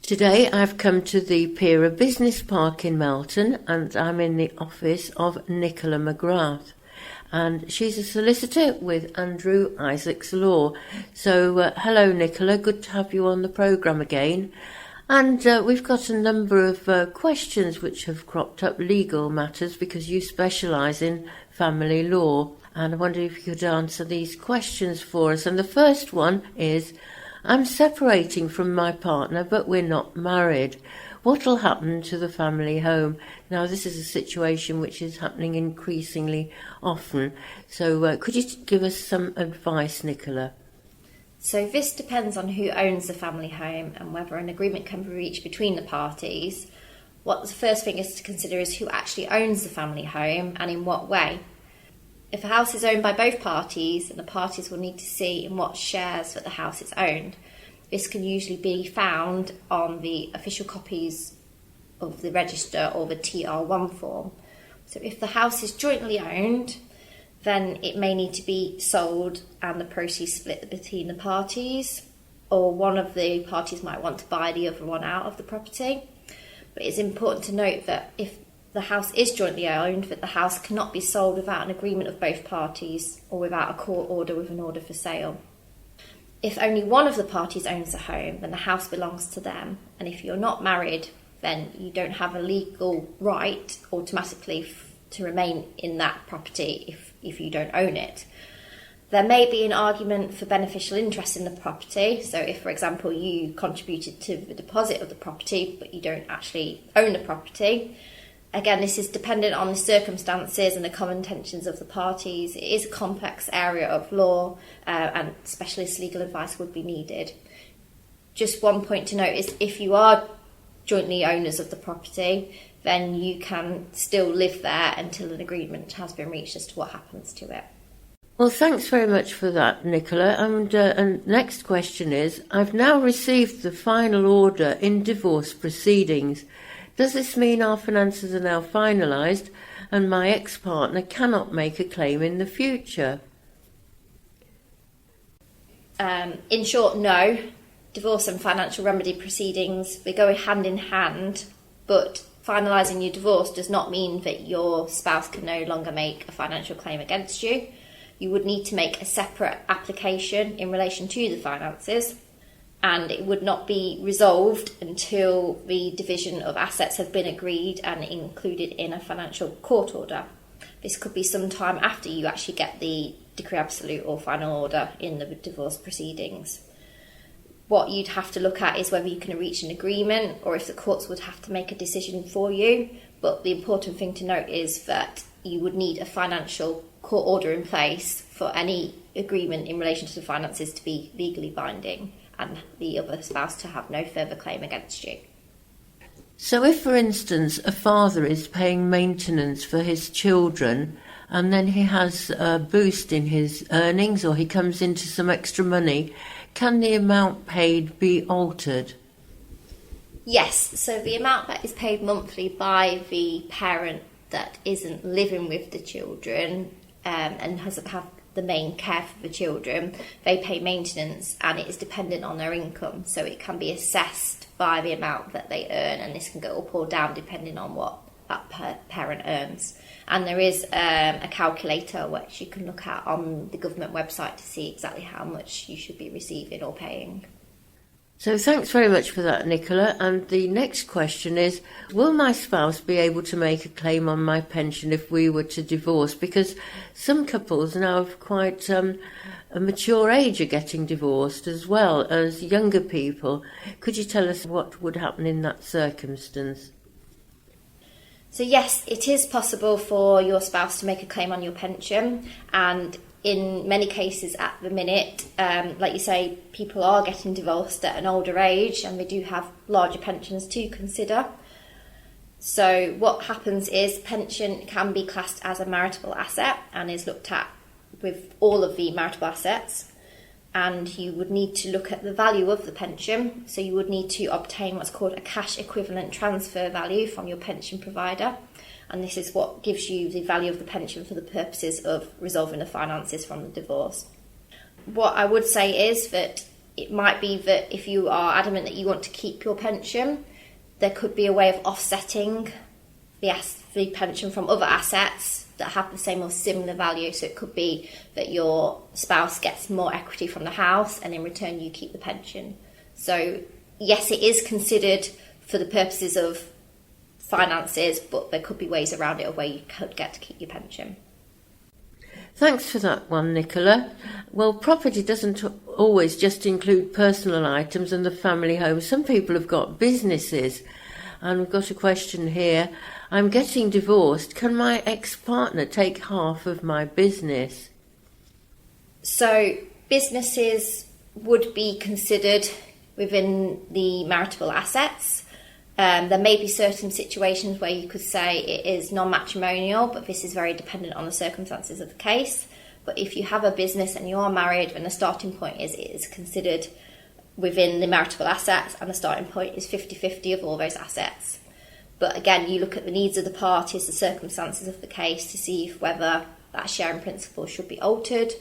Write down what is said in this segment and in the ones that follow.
Today I've come to the Pera Business Park in Melton, and I'm in the office of Nicola Magrath. And she's a solicitor with Andrew Isaacs Law. So hello Nicola, good to have you on the programme again. And we've got a number of questions which have cropped up, legal matters, because you specialise in family law. And I wonder if you could answer these questions for us. And the first one is, I'm separating from my partner, but we're not married. What will happen to the family home? Now, this is a situation which is happening increasingly often. So could you give us some advice, Nicola? So this depends on who owns the family home and whether an agreement can be reached between the parties. What the first thing is to consider is who actually owns the family home and in what way. If a house is owned by both parties, then the parties will need to see in what shares that the house is owned. This can usually be found on the official copies of the register or the TR1 form. So if the house is jointly owned, then it may need to be sold and the proceeds split between the parties, or one of the parties might want to buy the other one out of the property. But it's important to note that if the house is jointly owned, that the house cannot be sold without an agreement of both parties or without a court order with an order for sale. If only one of the parties owns the home, then the house belongs to them. And if you're not married, then you don't have a legal right automatically to remain in that property if you don't own it. There may be an argument for beneficial interest in the property. So if, for example, you contributed to the deposit of the property, but you don't actually own the property. Again, this is dependent on the circumstances and the common intentions of the parties. It is a complex area of law and specialist legal advice would be needed. Just one point to note is if you are jointly owners of the property, then you can still live there until an agreement has been reached as to what happens to it. Well, thanks very much for that, Nicola. And next question is, I've now received the final order in divorce proceedings. Does this mean our finances are now finalised and my ex-partner cannot make a claim in the future? In short, no. Divorce and financial remedy proceedings, they go hand in hand, but finalising your divorce does not mean that your spouse can no longer make a financial claim against you. You would need to make a separate application in relation to the finances, and it would not be resolved until the division of assets have been agreed and included in a financial court order. This could be some time after you actually get the decree absolute or final order in the divorce proceedings. What you'd have to look at is whether you can reach an agreement or if the courts would have to make a decision for you. But the important thing to note is that you would need a financial court order in place for any agreement in relation to the finances to be legally binding and the other spouse to have no further claim against you. So if, for instance, a father is paying maintenance for his children and then he has a boost in his earnings or he comes into some extra money, can the amount paid be altered? Yes, so the amount that is paid monthly by the parent that isn't living with the children and doesn't have the main care for the children, they pay maintenance and it is dependent on their income. So it can be assessed by the amount that they earn, and this can go up or down depending on what that parent earns. And there is a calculator which you can look at on the government website to see exactly how much you should be receiving or paying. So thanks very much for that, Nicola. And the next question is, will my spouse be able to make a claim on my pension if we were to divorce? Because some couples now of quite a mature age are getting divorced as well as younger people. Could you tell us what would happen in that circumstance? So yes, it is possible for your spouse to make a claim on your pension, and in many cases at the minute, like you say, people are getting divorced at an older age and they do have larger pensions to consider. So what happens is pension can be classed as a marital asset and is looked at with all of the marital assets, and you would need to look at the value of the pension. So you would need to obtain what's called a cash equivalent transfer value from your pension provider. And this is what gives you the value of the pension for the purposes of resolving the finances from the divorce. What I would say is that it might be that if you are adamant that you want to keep your pension, there could be a way of offsetting the pension from other assets that have the same or similar value. So it could be that your spouse gets more equity from the house and in return you keep the pension. So yes, it is considered for the purposes of finances, but there could be ways around it of where you could get to keep your pension. Thanks for that one, Nicola. Well, property doesn't always just include personal items and the family home. Some people have got businesses. And we've got a question here. I'm getting divorced. Can my ex-partner take half of my business? So businesses would be considered within the marital assets. There may be certain situations where you could say it is non-matrimonial, but this is very dependent on the circumstances of the case. But if you have a business and you are married, then the starting point is it is considered within the marital assets, and the starting point is 50-50 of all those assets. But again, you look at the needs of the parties, the circumstances of the case, to see whether that sharing principle should be altered,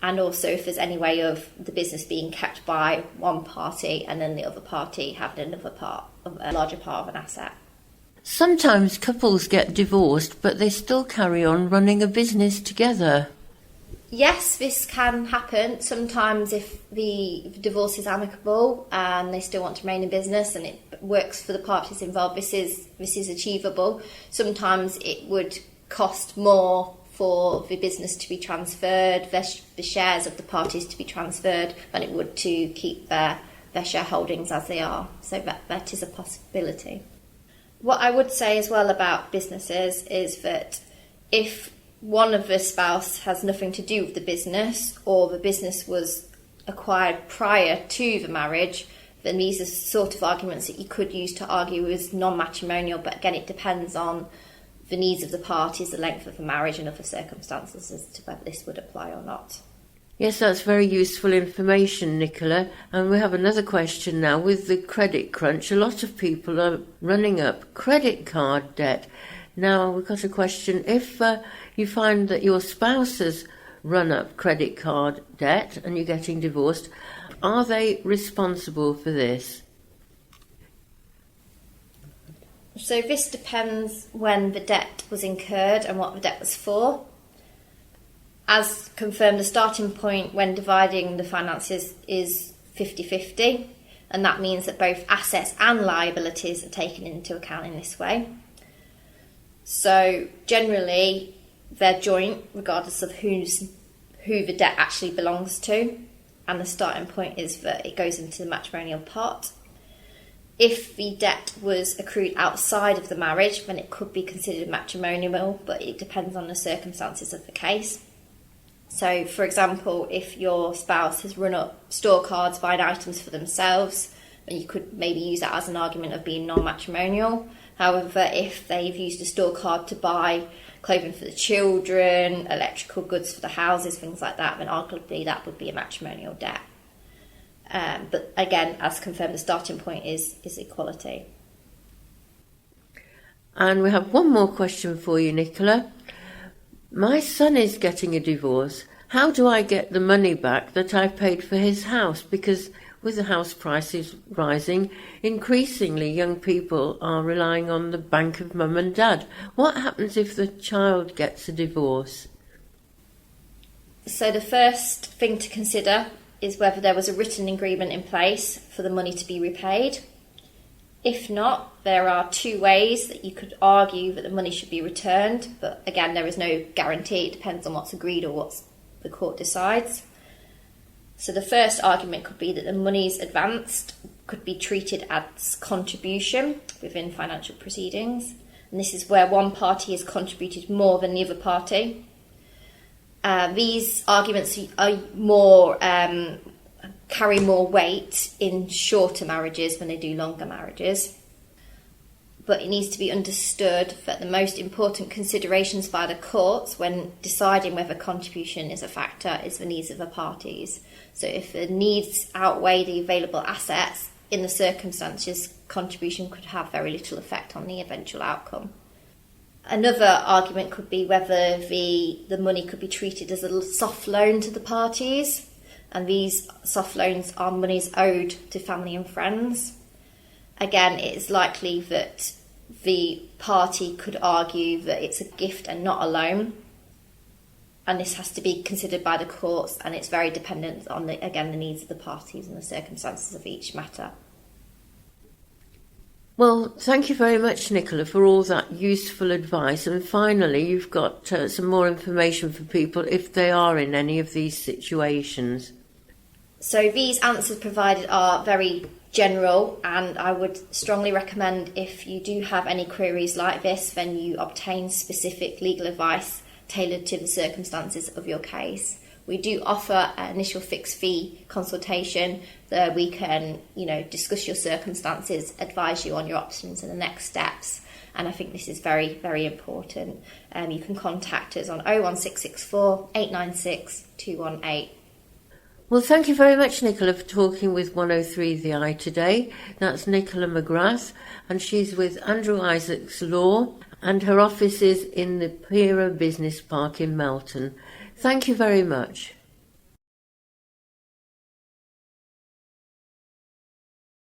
and also if there's any way of the business being kept by one party and then the other party having another part, a larger part of an asset. Sometimes couples get divorced, but they still carry on running a business together. Yes, this can happen. Sometimes if the divorce is amicable and they still want to remain in business and it works for the parties involved, this is achievable. Sometimes it would cost more for the business to be transferred, the shares of the parties to be transferred, than it would to keep their shareholdings as they are. So that is a possibility. What I would say as well about businesses is that if one of the spouse has nothing to do with the business, or the business was acquired prior to the marriage, then these are sort of arguments that you could use to argue as non-matrimonial. But again, it depends on the needs of the parties, the length of the marriage and other circumstances as to whether this would apply or not. Yes, that's very useful information, Nicola. And we have another question now. With the credit crunch, a lot of people are running up credit card debt. Now, we've got a question. If you find that your spouse has run up credit card debt and you're getting divorced, are they responsible for this? So this depends when the debt was incurred and what the debt was for. As confirmed, the starting point when dividing the finances is 50-50, and that means that both assets and liabilities are taken into account in this way. So generally, they're joint, regardless of who the debt actually belongs to, and the starting point is that it goes into the matrimonial pot. If the debt was accrued outside of the marriage, then it could be considered matrimonial, but it depends on the circumstances of the case. So, for example, if your spouse has run up store cards buying items for themselves, then you could maybe use that as an argument of being non-matrimonial. However, if they've used a store card to buy clothing for the children, electrical goods for the houses, things like that, then arguably that would be a matrimonial debt. But again, as confirmed, the starting point is equality. And we have one more question for you, Nicola. My son is getting a divorce. How do I get the money back that I paid for his house? Because with the house prices rising, increasingly young people are relying on the bank of mum and dad. What happens if the child gets a divorce? So the first thing to consider is whether there was a written agreement in place for the money to be repaid. If not, there are two ways that you could argue that the money should be returned, but again, there is no guarantee. It depends on what's agreed or what the court decides. So the first argument could be that the monies advanced could be treated as contribution within financial proceedings, and this is where one party has contributed more than the other party. These arguments are more carry more weight in shorter marriages than they do longer marriages. But it needs to be understood that the most important considerations by the courts when deciding whether contribution is a factor is the needs of the parties. So if the needs outweigh the available assets, in the circumstances, contribution could have very little effect on the eventual outcome. Another argument could be whether the money could be treated as a soft loan to the parties. and these soft loans are monies owed to family and friends. Again, it is likely that the party could argue that it's a gift and not a loan, and this has to be considered by the courts, and it's very dependent on, the needs of the parties and the circumstances of each matter. Well, thank you very much, Nicola, for all that useful advice. And finally, you've got some more information for people if they are in any of these situations. So these answers provided are very general, and I would strongly recommend, if you do have any queries like this, then you obtain specific legal advice tailored to the circumstances of your case. We do offer an initial fixed fee consultation where we can, discuss your circumstances, advise you on your options and the next steps. And I think this is very, very important. You can contact us on 01664 896 218. Well, thank you very much, Nicola, for talking with 103 The Eye today. That's Nicola Magrath, and she's with Andrew Isaacs Law, and her office is in the Pera Business Park in Melton. Thank you very much.